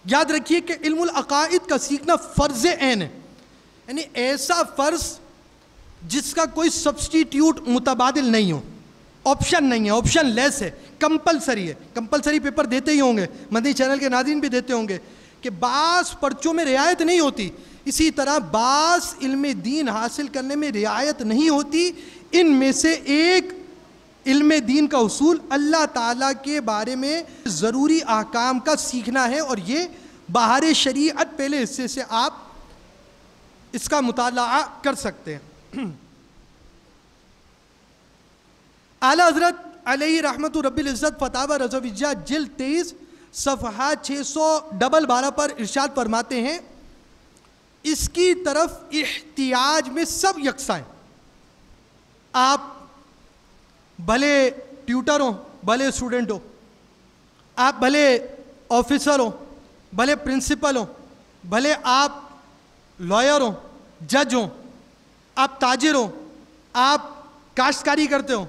یاد رکھیے کہ علم العقائد کا سیکھنا فرض عین ہے, یعنی ایسا فرض جس کا کوئی سبسٹیٹیوٹ متبادل نہیں ہو, آپشن نہیں ہے, آپشن لیس ہے, کمپلسری ہے. کمپلسری پیپر دیتے ہی ہوں گے, مدنی چینل کے ناظرین بھی دیتے ہوں گے کہ بعض پرچوں میں رعایت نہیں ہوتی, اسی طرح بعض علم دین حاصل کرنے میں رعایت نہیں ہوتی. ان میں سے ایک علم دین کا اصول اللہ تعالیٰ کے بارے میں ضروری احکام کا سیکھنا ہے, اور یہ بہار شریعت پہلے حصے سے آپ اس کا مطالعہ کر سکتے ہیں. اعلیٰ حضرت علیہ رحمت رب العزت فتاوی رضویہ جلد 23 صفحہ 612 پر ارشاد فرماتے ہیں, اس کی طرف احتیاج میں سب یکساں ہیں. آپ بھلے ٹیوٹر ہوں, بھلے اسٹوڈنٹ ہو, آپ بھلے آفیسر ہوں, بھلے پرنسپل ہوں, بھلے آپ لائر ہوں, جج ہوں, آپ تاجر ہوں, آپ کاشتکاری کرتے ہوں,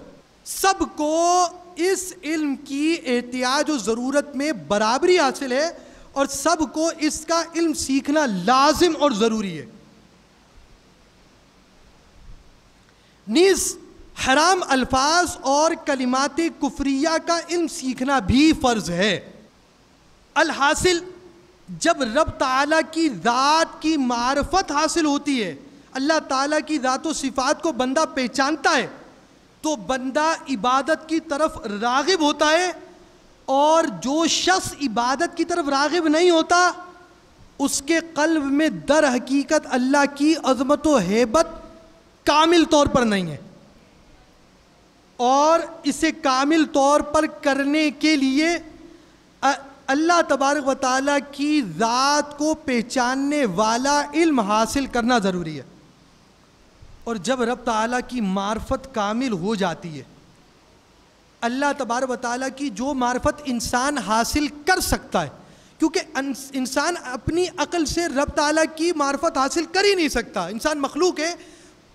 سب کو اس علم کی احتیاج و ضرورت میں برابری حاصل ہے, اور سب کو اس کا علم سیکھنا لازم اور ضروری ہے. نیز حرام الفاظ اور کلمات کفریہ کا علم سیکھنا بھی فرض ہے. الحاصل جب رب تعالیٰ کی ذات کی معرفت حاصل ہوتی ہے, اللہ تعالیٰ کی ذات و صفات کو بندہ پہچانتا ہے, تو بندہ عبادت کی طرف راغب ہوتا ہے. اور جو شخص عبادت کی طرف راغب نہیں ہوتا اس کے قلب میں در حقیقت اللہ کی عظمت و ہیبت کامل طور پر نہیں ہے، اور اسے کامل طور پر کرنے کے لیے اللہ تبارک و تعالیٰ کی ذات کو پہچاننے والا علم حاصل کرنا ضروری ہے۔ اور جب رب تعالیٰ کی معرفت کامل ہو جاتی ہے، اللہ تبارک و تعالیٰ کی جو معرفت انسان حاصل کر سکتا ہے، کیونکہ انسان اپنی عقل سے رب تعالیٰ کی معرفت حاصل کر ہی نہیں سکتا، انسان مخلوق ہے،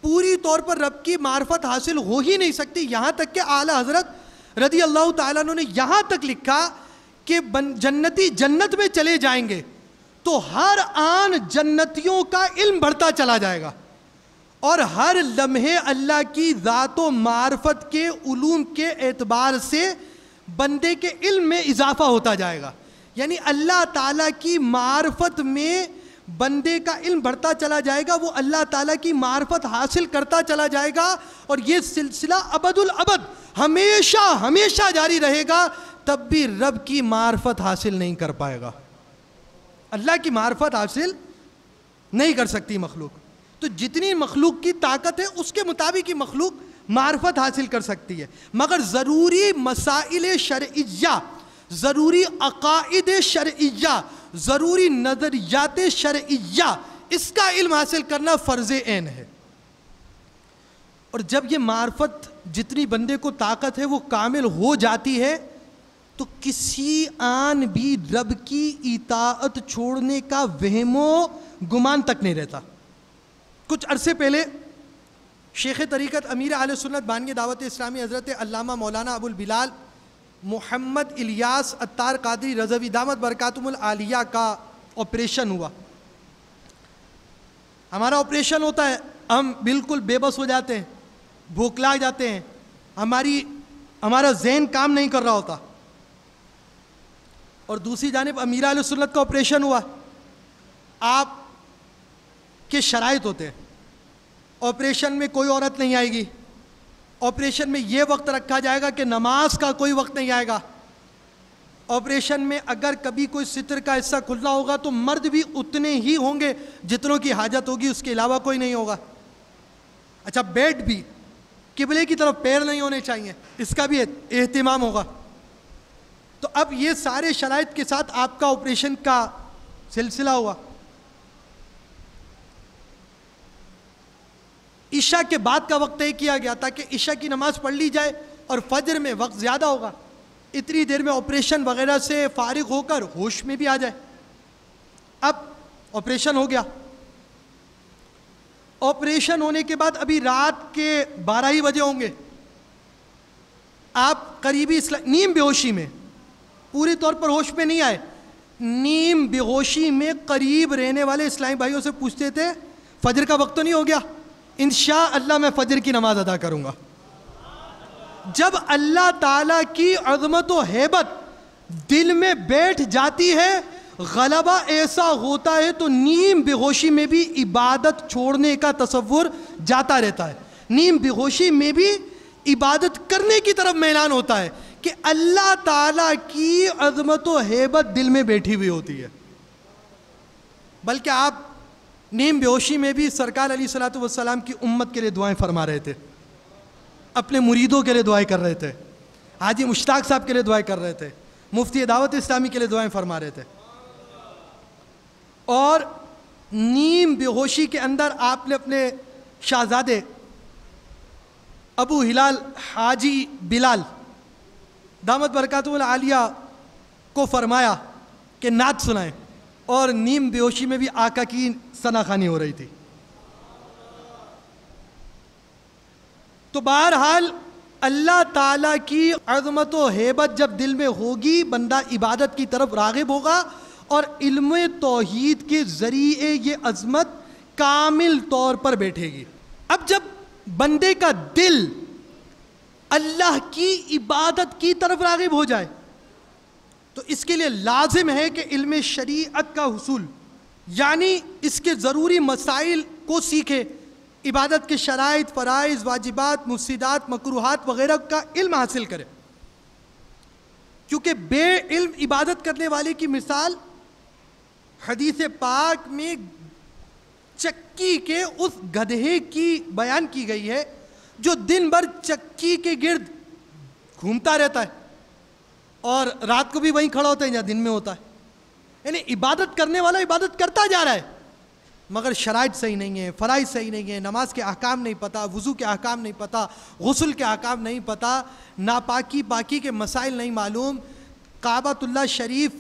پوری طور پر رب کی معرفت حاصل ہو ہی نہیں سکتی، یہاں تک کہ اعلیٰ حضرت رضی اللہ تعالیٰ عنہ نے یہاں تک لکھا کہ جنتی جنت میں چلے جائیں گے تو ہر آن جنتیوں کا علم بڑھتا چلا جائے گا، اور ہر لمحے اللہ کی ذات و معرفت کے علوم کے اعتبار سے بندے کے علم میں اضافہ ہوتا جائے گا، یعنی اللہ تعالیٰ کی معرفت میں بندے کا علم بڑھتا چلا جائے گا، وہ اللہ تعالیٰ کی معرفت حاصل کرتا چلا جائے گا، اور یہ سلسلہ ابد الابد ہمیشہ ہمیشہ جاری رہے گا، تب بھی رب کی معرفت حاصل نہیں کر پائے گا، اللہ کی معرفت حاصل نہیں کر سکتی مخلوق۔ تو جتنی مخلوق کی طاقت ہے اس کے مطابق ہی مخلوق معرفت حاصل کر سکتی ہے، مگر ضروری مسائل شرعیہ، ضروری عقائد شرعیہ، ضروری نظریات شرعیہ، اس کا علم حاصل کرنا فرض عین ہے۔ اور جب یہ معرفت جتنی بندے کو طاقت ہے وہ کامل ہو جاتی ہے تو کسی آن بھی رب کی اطاعت چھوڑنے کا وہم و گمان تک نہیں رہتا۔ کچھ عرصے پہلے شیخ طریقت امیر اہل سنت بانی دعوت اسلامی حضرت علامہ مولانا ابو البلال محمد الیاس عطار قادری رضوی دامت برکاتہم العالیہ کا آپریشن ہوا۔ ہمارا آپریشن ہوتا ہے، ہم بالکل بے بس ہو جاتے ہیں، بھوکلا جاتے ہیں، ہمارا ذہن کام نہیں کر رہا ہوتا، اور دوسری جانب امیر اہل سنت کا آپریشن ہوا۔ آپ کے شرائط ہوتے ہیں، آپریشن میں کوئی عورت نہیں آئے گی، آپریشن میں یہ وقت رکھا جائے گا کہ نماز کا کوئی وقت نہیں آئے گا، آپریشن میں اگر کبھی کوئی ستر کا حصہ کھلنا ہوگا تو مرد بھی اتنے ہی ہوں گے جتنوں کی حاجت ہوگی، اس کے علاوہ کوئی نہیں ہوگا۔ اچھا، بیڈ بھی قبلے کی طرف پیر نہیں ہونے چاہیے، اس کا بھی اہتمام ہوگا۔ تو اب یہ سارے شرائط کے ساتھ آپ کا آپریشن کا سلسلہ ہوا۔ عشاء کے بعد کا وقت طے کیا گیا تھا کہ عشاء کی نماز پڑھ لی جائے اور فجر میں وقت زیادہ ہوگا، اتنی دیر میں آپریشن وغیرہ سے فارغ ہو کر ہوش میں بھی آ جائے۔ اب آپریشن ہو گیا، آپریشن ہونے کے بعد ابھی رات کے 12 ہی بجے ہوں گے، آپ قریبی نیم بے ہوشی میں، پوری طور پر ہوش میں نہیں آئے، نیم بے ہوشی میں قریب رہنے والے اسلامی بھائیوں سے پوچھتے تھے فجر کا وقت تو نہیں ہو گیا؟ انشاءاللہ میں فجر کی نماز ادا کروں گا۔ جب اللہ تعالیٰ کی عظمت و ہیبت دل میں بیٹھ جاتی ہے، غلبہ ایسا ہوتا ہے تو نیم بے ہوشی میں بھی عبادت چھوڑنے کا تصور جاتا رہتا ہے، نیم بے ہوشی میں بھی عبادت کرنے کی طرف میلان ہوتا ہے کہ اللہ تعالیٰ کی عظمت و ہیبت دل میں بیٹھی ہوئی ہوتی ہے۔ بلکہ آپ نیم بے ہوشی میں بھی سرکار علیہ الصلوۃ والسلام کی امت کے لیے دعائیں فرما رہے تھے، اپنے مریدوں کے لیے دعائیں کر رہے تھے، حاجی مشتاق صاحب کے لیے دعائیں کر رہے تھے، مفتی دعوت اسلامی کے لیے دعائیں فرما رہے تھے، اور نیم بے ہوشی کے اندر آپ نے اپنے شہزادے ابو ہلال حاجی بلال دامت برکاتہم العالیہ کو فرمایا کہ نعت سنائیں، اور نیم بے ہوشی میں بھی آقا کی ثناخوانی ہو رہی تھی۔ تو بہرحال اللہ تعالیٰ کی عظمت و ہیبت جب دل میں ہوگی، بندہ عبادت کی طرف راغب ہوگا، اور علم توحید کے ذریعے یہ عظمت کامل طور پر بیٹھے گی۔ اب جب بندے کا دل اللہ کی عبادت کی طرف راغب ہو جائے تو اس کے لیے لازم ہے کہ علم شریعت کا حصول، یعنی اس کے ضروری مسائل کو سیکھے، عبادت کے شرائط، فرائض، واجبات، مفسدات، مکروہات وغیرہ کا علم حاصل کرے، کیونکہ بے علم عبادت کرنے والے کی مثال حدیث پاک میں چکی کے اس گدھے کی بیان کی گئی ہے جو دن بھر چکی کے گرد گھومتا رہتا ہے اور رات کو بھی وہیں کھڑا ہوتا ہے جہاں دن میں ہوتا ہے. یعنی عبادت کرنے والا عبادت کرتا جا رہا ہے مگر شرائط صحیح نہیں ہے، فرائض صحیح نہیں ہے، نماز کے احکام نہیں پتہ، وضو کے احکام نہیں پتہ، غسل کے احکام نہیں پتہ، ناپاکی پاکی کے مسائل نہیں معلوم، کعبۃ اللہ شریف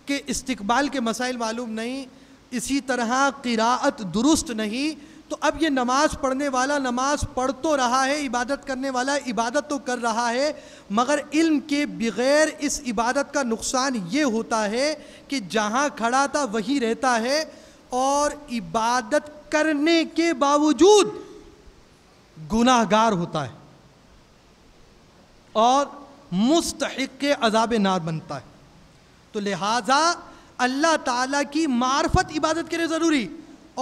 کے استقبال کے مسائل معلوم نہیں، اسی طرح قراءت درست نہیں. تو اب یہ نماز پڑھنے والا نماز پڑھ تو رہا ہے، عبادت کرنے والا عبادت تو کر رہا ہے، مگر علم کے بغیر اس عبادت کا نقصان یہ ہوتا ہے کہ جہاں کھڑا تھا وہی رہتا ہے اور عبادت کرنے کے باوجود گناہ گار ہوتا ہے اور مستحق عذاب نار بنتا ہے. تو لہٰذا اللہ تعالیٰ کی معرفت عبادت کے لیے ضروری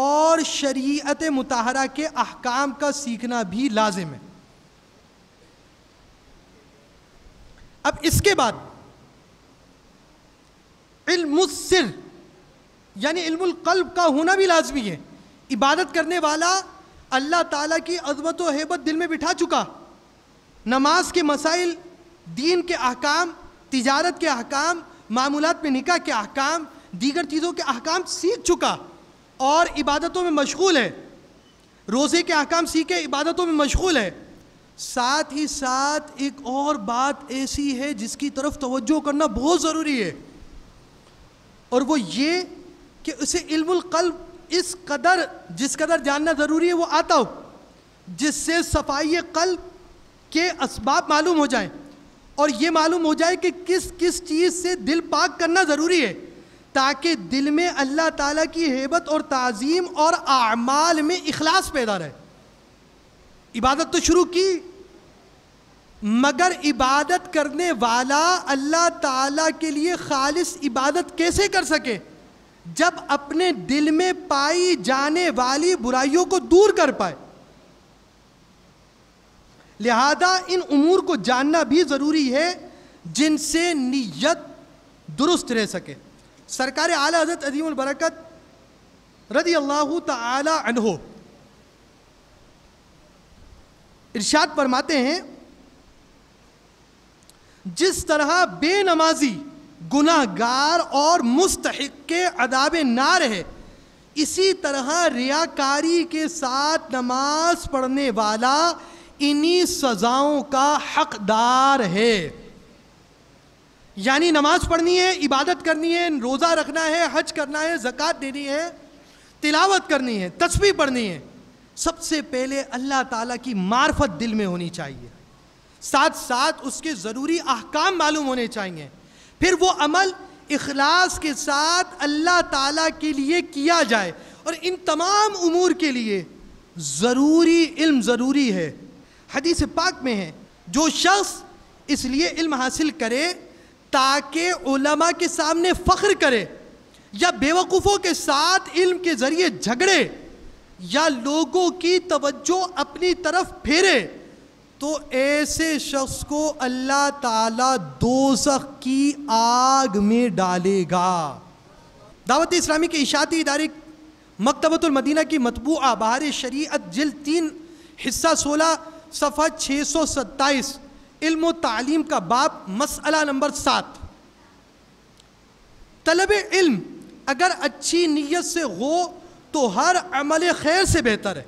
اور شریعت مطہرہ کے احکام کا سیکھنا بھی لازم ہے. اب اس کے بعد علم السر یعنی علم القلب کا ہونا بھی لازمی ہے. عبادت کرنے والا اللہ تعالیٰ کی عظمت و ہیبت دل میں بٹھا چکا، نماز کے مسائل، دین کے احکام، تجارت کے احکام، معمولات میں نکاح کے احکام، دیگر چیزوں کے احکام سیکھ چکا اور عبادتوں میں مشغول ہے، روزے کے احکام سیکھے عبادتوں میں مشغول ہے. ساتھ ہی ساتھ ایک اور بات ایسی ہے جس کی طرف توجہ کرنا بہت ضروری ہے اور وہ یہ کہ اسے علم القلب جس قدر جاننا ضروری ہے وہ آتا ہو جس سے صفائی قلب کے اسباب معلوم ہو جائیں اور یہ معلوم ہو جائے کہ کس کس چیز سے دل پاک کرنا ضروری ہے تاکہ دل میں اللہ تعالیٰ کی ہیبت اور تعظیم اور اعمال میں اخلاص پیدا رہے. عبادت تو شروع کی مگر عبادت کرنے والا اللہ تعالیٰ کے لیے خالص عبادت کیسے کر سکے جب اپنے دل میں پائی جانے والی برائیوں کو دور کر پائے. لہذا ان امور کو جاننا بھی ضروری ہے جن سے نیت درست رہ سکے. سرکار اعلیٰ حضرت عظیم البرکت رضی اللہ تعالی عنہ ارشاد فرماتے ہیں جس طرح بے نمازی گناہ گار اور مستحق کے عذاب نار ہے اسی طرح ریاکاری کے ساتھ نماز پڑھنے والا انہی سزاؤں کا حقدار ہے. یعنی نماز پڑھنی ہے، عبادت کرنی ہے، روزہ رکھنا ہے، حج کرنا ہے، زکوٰۃ دینی ہے، تلاوت کرنی ہے، تسبیح پڑھنی ہے، سب سے پہلے اللہ تعالیٰ کی معرفت دل میں ہونی چاہیے، ساتھ ساتھ اس کے ضروری احکام معلوم ہونے چاہیے، پھر وہ عمل اخلاص کے ساتھ اللہ تعالیٰ کے لیے کیا جائے اور ان تمام امور کے لیے ضروری علم ضروری ہے. حدیث پاک میں ہے جو شخص اس لیے علم حاصل کرے تاکہ علماء کے سامنے فخر کرے یا بیوقوفوں کے ساتھ علم کے ذریعے جھگڑے یا لوگوں کی توجہ اپنی طرف پھیرے تو ایسے شخص کو اللہ تعالیٰ دوزخ کی آگ میں ڈالے گا. دعوت اسلامی کے اشاعتی ادارے مکتبۃ المدینہ کی مطبوعہ بہار شریعت جلد 3 حصہ 16 صفحہ 627 علم و تعلیم کا باب مسئلہ نمبر 7. طلب علم اگر اچھی نیت سے ہو تو ہر عمل خیر سے بہتر ہے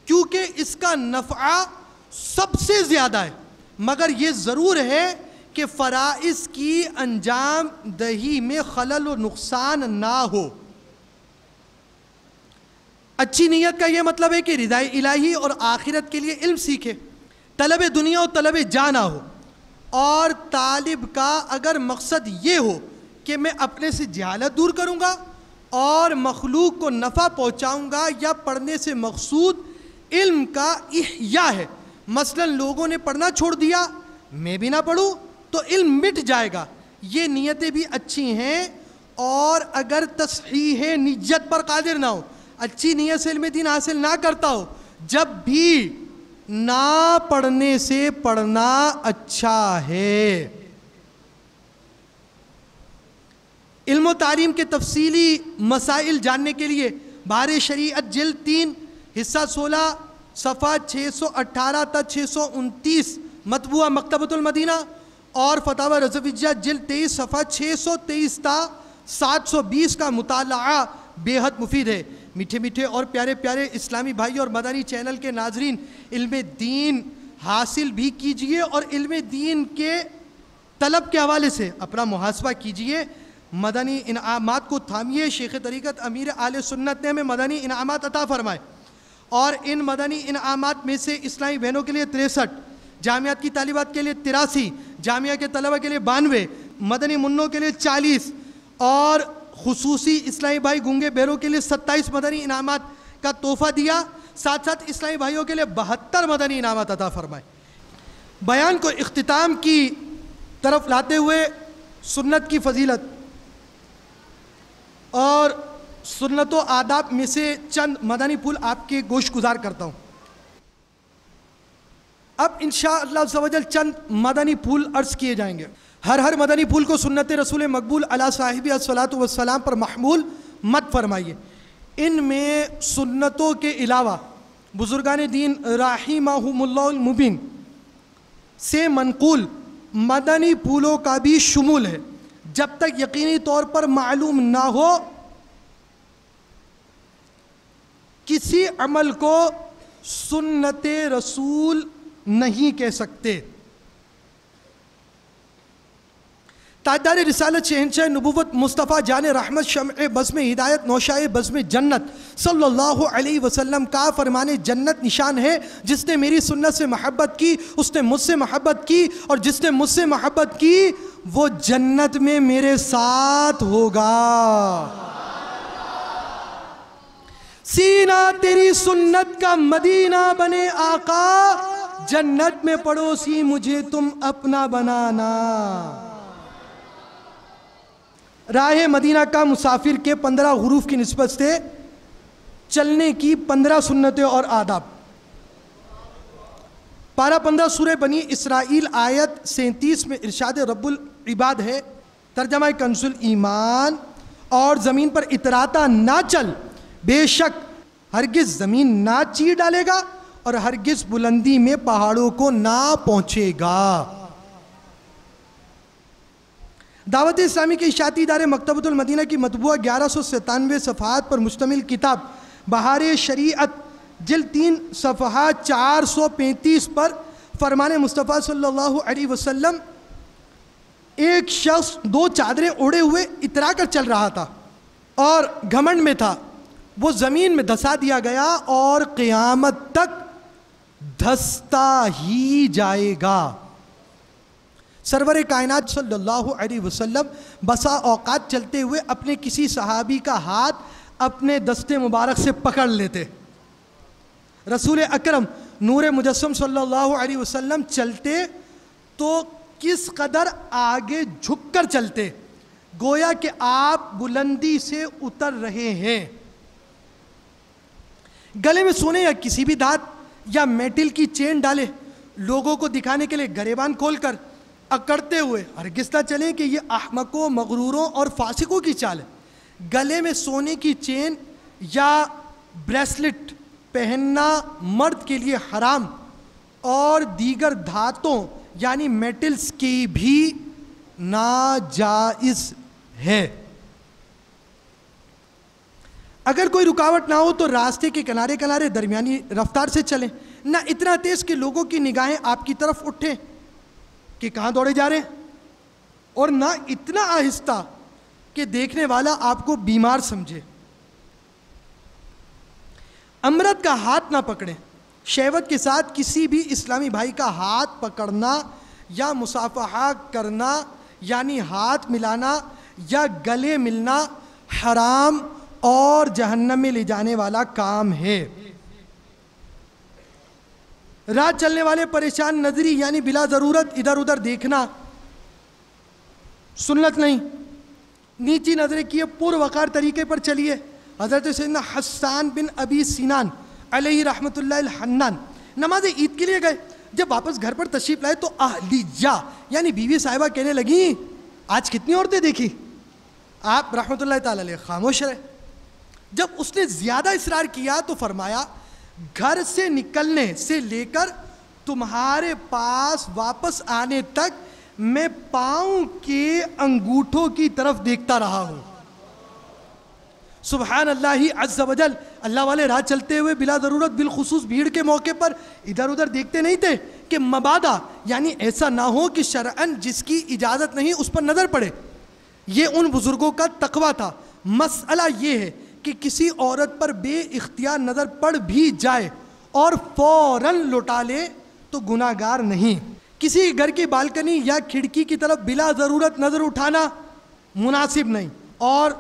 کیونکہ اس کا نفع سب سے زیادہ ہے، مگر یہ ضرور ہے کہ فرائض کی انجام دہی میں خلل و نقصان نہ ہو. اچھی نیت کا یہ مطلب ہے کہ رضائے الہی اور آخرت کے لیے علم سیکھے، طلب دنیا اور طلب جان نہ ہو. اور طالب کا اگر مقصد یہ ہو کہ میں اپنے سے جہالت دور کروں گا اور مخلوق کو نفع پہنچاؤں گا یا پڑھنے سے مقصود علم کا احیاء ہے، مثلا لوگوں نے پڑھنا چھوڑ دیا میں بھی نہ پڑھوں تو علم مٹ جائے گا، یہ نیتیں بھی اچھی ہیں. اور اگر تصحیح نیت پر قادر نہ ہو، اچھی نیت سے علم دین حاصل نہ کرتا ہو، جب بھی نہ پڑھنے سے پڑھنا اچھا ہے. علم و تعلیم کے تفصیلی مسائل جاننے کے لیے بہار شریعت جلد 3 حصہ 16 صفحہ 618 تا 629 مطبوعہ مکتبۃ المدینہ، اور فتاوی رضویہ جلد 23 صفحہ 623 تا 720 کا مطالعہ بے حد مفید ہے۔ میٹھے میٹھے اور پیارے پیارے اسلامی بھائی اور مدنی چینل کے ناظرین، علم دین حاصل بھی کیجئے اور علم دین کے طلب کے حوالے سے اپنا محاسبہ کیجئے، مدنی انعامات کو تھامیے۔ شیخ طریقت امیر اہل سنت نے ہمیں مدنی انعامات عطا فرمائے، اور ان مدنی انعامات میں سے اسلامی بہنوں کے لیے 63، جامعات کی طالبات کے لیے 83، جامعہ کے طلبہ کے لیے 92، مدنی منوں کے لیے 40، اور خصوصی اسلامی بھائی گونگے بہروں کے لیے 27 مدنی انعامات کا تحفہ دیا، ساتھ ساتھ اسلامی بھائیوں کے لیے 72 مدنی انعامات عطا فرمائے۔ بیان کو اختتام کی طرف لاتے ہوئے سنت کی فضیلت اور سنت و آداب میں سے چند مدنی پھول آپ کے گوش گزار کرتا ہوں۔ اب انشاءاللہ عز و جل چند مدنی پھول عرض کیے جائیں گے۔ ہر مدنی پھول کو سنت رسول مقبول علی صاحب الصلاۃ والسلام پر محمول مت فرمائیے۔ ان میں سنتوں کے علاوہ بزرگان دین رحمہم اللہ المبین سے منقول مدنی پھولوں کا بھی شمول ہے، جب تک یقینی طور پر معلوم نہ ہو کسی عمل کو سنت رسول نہیں کہہ سکتے۔ تاجدار رسالت شہنشاہ نبوت مصطفیٰ جان رحمت شمع بزم ہدایت نوشائے بزم جنت صلی اللہ علیہ وسلم کا فرمان جنت نشان ہے، جس نے میری سنت سے محبت کی اس نے مجھ سے محبت کی، اور جس نے مجھ سے محبت کی وہ جنت میں میرے ساتھ ہوگا۔ سینہ تیری سنت کا مدینہ بنے آقا، جنت میں پڑوسی مجھے تم اپنا بنانا۔ راہ مدینہ کا مسافر کے 15 حروف کی نسبت سے چلنے کی 15 سنتیں اور آداب۔ پارہ 15 سورہ بنی اسرائیل آیت 37 میں ارشاد رب العباد ہے، ترجمہ کنز ایمان، اور زمین پر اتراتا نہ چل، بے شک ہرگز زمین نہ چیر ڈالے گا اور ہرگز بلندی میں پہاڑوں کو نہ پہنچے گا۔ دعوت اسلامی کے اشاعتی ادارے مکتبۃ المدینہ کی مطبوعہ 1197 صفحات پر مشتمل کتاب بہار شریعت جلد 3 صفحہ 435 پر فرمان مصطفیٰ صلی اللہ علیہ وسلم ایک شخص 2 چادریں اوڑھے ہوئے اترا کر چل رہا تھا اور گھمنڈ میں تھا، وہ زمین میں دھسا دیا گیا اور قیامت تک دھستا ہی جائے گا۔ سرور کائنات صلی اللہ علیہ وسلم بسا اوقات چلتے ہوئے اپنے کسی صحابی کا ہاتھ اپنے دستے مبارک سے پکڑ لیتے۔ رسول اکرم نور مجسم صلی اللہ علیہ وسلم چلتے تو کس قدر آگے جھک کر چلتے، گویا کہ آپ بلندی سے اتر رہے ہیں۔ گلے میں سونے یا کسی بھی دھات یا میٹل کی چین ڈالے، لوگوں کو دکھانے کے لیے گریبان کھول کر اکڑتے ہوئے ہرگز نہ چلیں کہ یہ احمقوں، مغروروں اور فاسقوں کی چال ہے۔ گلے میں سونے کی چین یا بریسلٹ پہننا مرد کے لیے حرام اور دیگر دھاتوں یعنی میٹلز کی بھی ناجائز ہے۔ اگر کوئی رکاوٹ نہ ہو تو راستے کے کنارے کنارے درمیانی رفتار سے چلیں، نہ اتنا تیز کہ لوگوں کی نگاہیں آپ کی طرف اٹھیں کہ کہاں دوڑے جا رہے ہیں، اور نہ اتنا آہستہ کہ دیکھنے والا آپ کو بیمار سمجھے۔ امرت کا ہاتھ نہ پکڑیں، شہوت کے ساتھ کسی بھی اسلامی بھائی کا ہاتھ پکڑنا یا مصافحہ کرنا یعنی ہاتھ ملانا یا گلے ملنا حرام اور جہنم میں لے جانے والا کام ہے۔ راہ چلنے والے پریشان نظری یعنی بلا ضرورت ادھر ادھر دیکھنا سنت نہیں، نیچی نظریں کیے پر وقار طریقے پر چلیے۔ حضرت سیدنا حسان بن ابی سینان علیہ رحمۃ اللہ الحنان نماز عید کے لیے گئے، جب واپس گھر پر تشریف لائے تو اہلیہ یعنی بیوی صاحبہ کہنے لگیں، آج کتنی عورتیں دیکھی؟ آپ رحمۃ اللہ تعالی علیہ خاموش رہے. جب اس نے زیادہ اصرار کیا تو فرمایا گھر سے نکلنے سے لے کر تمہارے پاس واپس آنے تک میں پاؤں کے انگوٹھوں کی طرف دیکھتا رہا ہوں. سبحان اللہ عز و جل. اللہ والے راہ چلتے ہوئے بلا ضرورت بالخصوص بھیڑ کے موقع پر ادھر ادھر دیکھتے نہیں تھے کہ مبادا یعنی ایسا نہ ہو کہ شرعاً جس کی اجازت نہیں اس پر نظر پڑے. یہ ان بزرگوں کا تقویٰ تھا. مسئلہ یہ ہے کہ کسی عورت پر بے اختیار نظر پڑ بھی جائے اور فوراً لوٹا لے تو گناہ گار نہیں. کسی گھر کی بالکنی یا کھڑکی کی طرف بلا ضرورت نظر اٹھانا مناسب نہیں. اور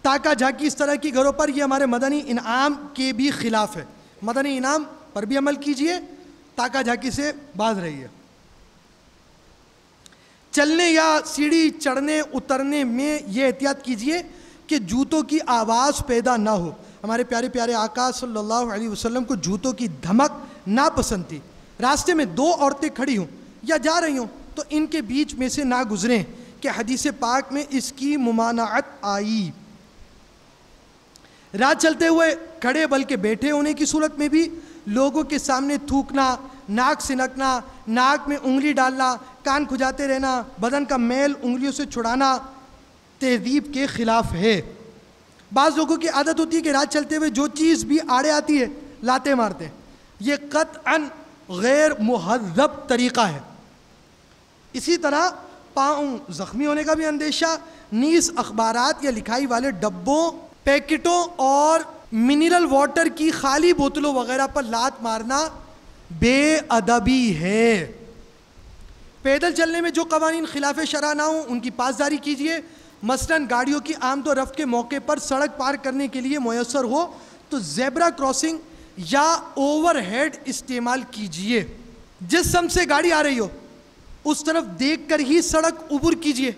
تاکہ جھانکی اس طرح کی گھروں پر یہ ہمارے مدنی انعام کے بھی خلاف ہے. مدنی انعام پر بھی عمل کیجئے, تاکہ جھانکی سے باز رہیے. چلنے یا سیڑھی چڑھنے اترنے میں یہ احتیاط کیجئے کہ جوتوں کی آواز پیدا نہ ہو. ہمارے پیارے پیارے آقا صلی اللہ علیہ وسلم کو جوتوں کی دھمک ناپسند تھی. راستے میں دو عورتیں کھڑی ہوں یا جا رہی ہوں تو ان کے بیچ میں سے نہ گزریں کہ حدیث پاک میں اس کی ممانعت آئی. راہ چلتے ہوئے کھڑے بلکہ بیٹھے ہونے کی صورت میں بھی لوگوں کے سامنے تھوکنا, ناک سنکنا, ناک میں انگلی ڈالنا, کان کھجاتے رہنا, بدن کا میل انگلیوں سے چھڑانا تہذیب کے خلاف ہے. بعض لوگوں کی عادت ہوتی ہے کہ راہ چلتے ہوئے جو چیز بھی آڑے آتی ہے لاتے مارتے ہیں. یہ قطعاً غیر مہذب طریقہ ہے. اسی طرح پاؤں زخمی ہونے کا بھی اندیشہ. نیز اخبارات یا لکھائی والے ڈبوں, پیکٹوں اور منرل واٹر کی خالی بوتلوں وغیرہ پر لات مارنا بے ادبی ہے. پیدل چلنے میں جو قوانین خلاف شرع نہ ہوں ان کی پاسداری کیجیے. مثلاً گاڑیوں کی آمد و رفت کے موقع پر سڑک پار کرنے کے لیے میسر ہو تو زیبرا کراسنگ یا اوور ہیڈ استعمال کیجیے. جس سمت سے گاڑی آ رہی ہو اس طرف دیکھ کر ہی سڑک عبور کیجیے.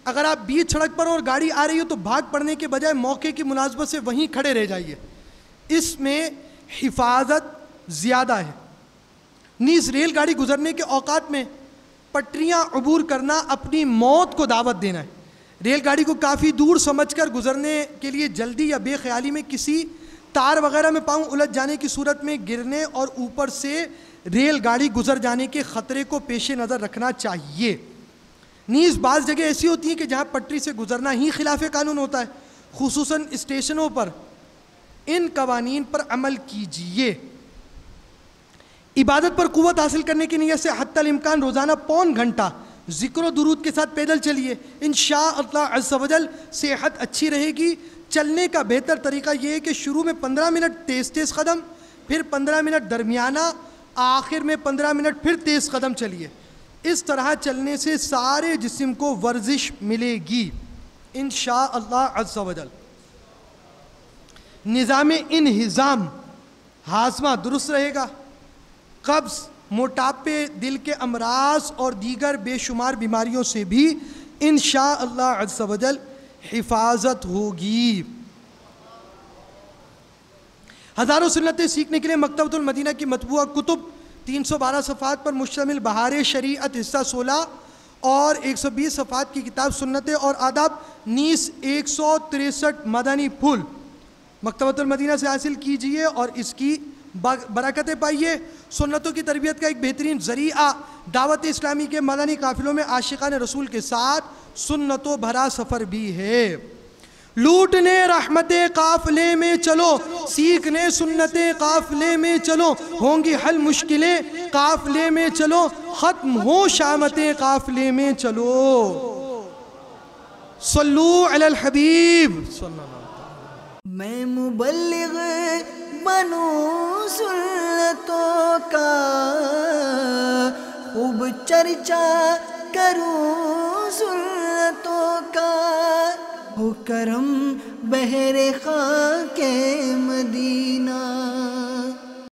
اگر آپ بیچ سڑک پر اور گاڑی آ رہی ہو تو بھاگ پڑنے کے بجائے موقع کی مناسبت سے وہیں کھڑے رہ جائیے. اس میں حفاظت زیادہ ہے. نیز ریل گاڑی گزرنے کے اوقات میں پٹریاں عبور کرنا اپنی موت کو دعوت دینا ہے. ریل گاڑی کو کافی دور سمجھ کر گزرنے کے لیے جلدی یا بے خیالی میں کسی تار وغیرہ میں پاؤں الجھ جانے کی صورت میں گرنے اور اوپر سے ریل گاڑی گزر جانے کے خطرے کو پیش نظر رکھنا چاہیے. نیز بعض جگہ ایسی ہوتی ہیں کہ جہاں پٹری سے گزرنا ہی خلاف قانون ہوتا ہے, خصوصاً اسٹیشنوں پر. ان قوانین پر عمل کیجیے. عبادت پر قوت حاصل کرنے کی نیت سے حتی الامکان روزانہ پون گھنٹہ ذکر و درود کے ساتھ پیدل چلیے. انشاءاللہ عز و جل صحت اچھی رہے گی. چلنے کا بہتر طریقہ یہ ہے کہ شروع میں 15 منٹ تیز تیز قدم, پھر 15 منٹ درمیانہ, آخر میں 15 منٹ پھر تیز قدم چلیے. اس طرح چلنے سے سارے جسم کو ورزش ملے گی انشاءاللہ عز و جل. نظام انہضام ہاضمہ درست رہے گا. قبض, موٹاپے, دل کے امراض اور دیگر بے شمار بیماریوں سے بھی انشاءاللہ عز و جل حفاظت ہوگی. ہزاروں سنتیں سیکھنے کے لیے مکتبۃ المدینہ کی مطبوعہ کتب 312 صفحات پر مشتمل بہار شریعت حصہ 16 اور 120 صفحات کی کتاب سنتیں اور آداب, نیز 163 مدنی پھول مکتبۃ المدینہ سے حاصل کیجئے اور اس کی برکتیں پائیے. سنتوں کی تربیت کا ایک بہترین ذریعہ دعوت اسلامی کے مدنی قافلوں میں عاشقان رسول کے ساتھ سنتوں بھرا سفر بھی ہے. لوٹنے رحمتیں قافلے میں چلو, سیکھنے سنتیں قافلے میں چلو, ہوں گی حل مشکلیں قافلے میں چلو, ختم ہو شامتیں قافلے میں چلو. صلو علی الحبیب صلی اللہ علیہ وسلم. میں مبلغ بنوں سنتوں کا, خوب چرچا کروں سنتوں کا, ہو کرم بہر خاک مدینہ.